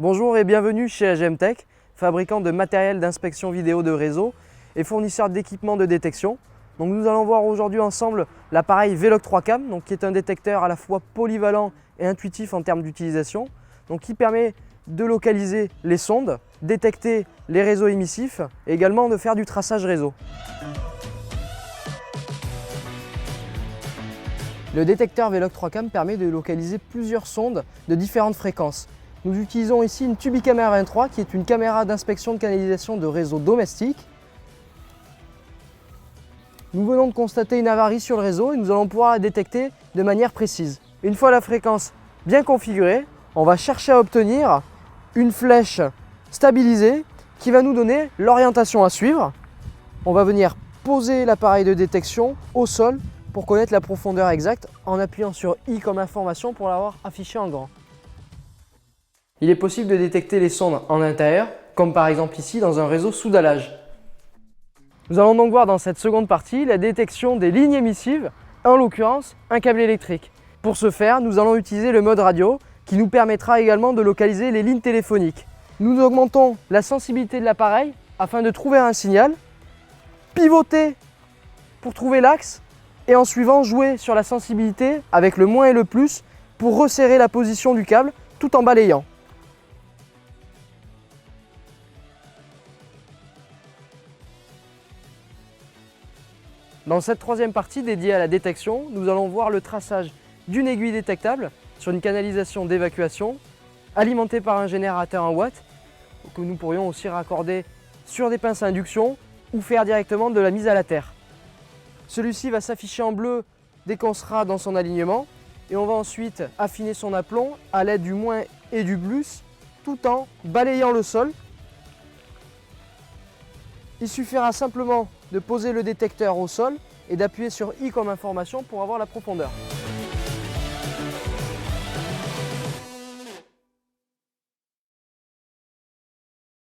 Bonjour et bienvenue chez AGM Tech, fabricant de matériel d'inspection vidéo de réseau et fournisseur d'équipements de détection. Donc nous allons voir aujourd'hui ensemble l'appareil Veloq 3Cam, qui est un détecteur à la fois polyvalent et intuitif en termes d'utilisation, qui permet de localiser les sondes, détecter les réseaux émissifs et également de faire du traçage réseau. Le détecteur Veloq 3Cam permet de localiser plusieurs sondes de différentes fréquences. Nous utilisons ici une Tubicamera 23 qui est une caméra d'inspection de canalisation de réseau domestique. Nous venons de constater une avarie sur le réseau et nous allons pouvoir la détecter de manière précise. Une fois la fréquence bien configurée, on va chercher à obtenir une flèche stabilisée qui va nous donner l'orientation à suivre. On va venir poser l'appareil de détection au sol pour connaître la profondeur exacte en appuyant sur I comme information pour l'avoir affiché en grand. Il est possible de détecter les sondes en intérieur, comme par exemple ici dans un réseau sous dallage. Nous allons donc voir dans cette seconde partie la détection des lignes émissives, en l'occurrence un câble électrique. Pour ce faire, nous allons utiliser le mode radio qui nous permettra également de localiser les lignes téléphoniques. Nous augmentons la sensibilité de l'appareil afin de trouver un signal, pivoter pour trouver l'axe et en suivant jouer sur la sensibilité avec le moins et le plus pour resserrer la position du câble tout en balayant. Dans cette troisième partie dédiée à la détection, nous allons voir le traçage d'une aiguille détectable sur une canalisation d'évacuation alimentée par un générateur en watts que nous pourrions aussi raccorder sur des pinces à induction ou faire directement de la mise à la terre. Celui-ci va s'afficher en bleu dès qu'on sera dans son alignement et on va ensuite affiner son aplomb à l'aide du moins et du plus tout en balayant le sol. Il suffira simplement de poser le détecteur au sol et d'appuyer sur I comme information pour avoir la profondeur.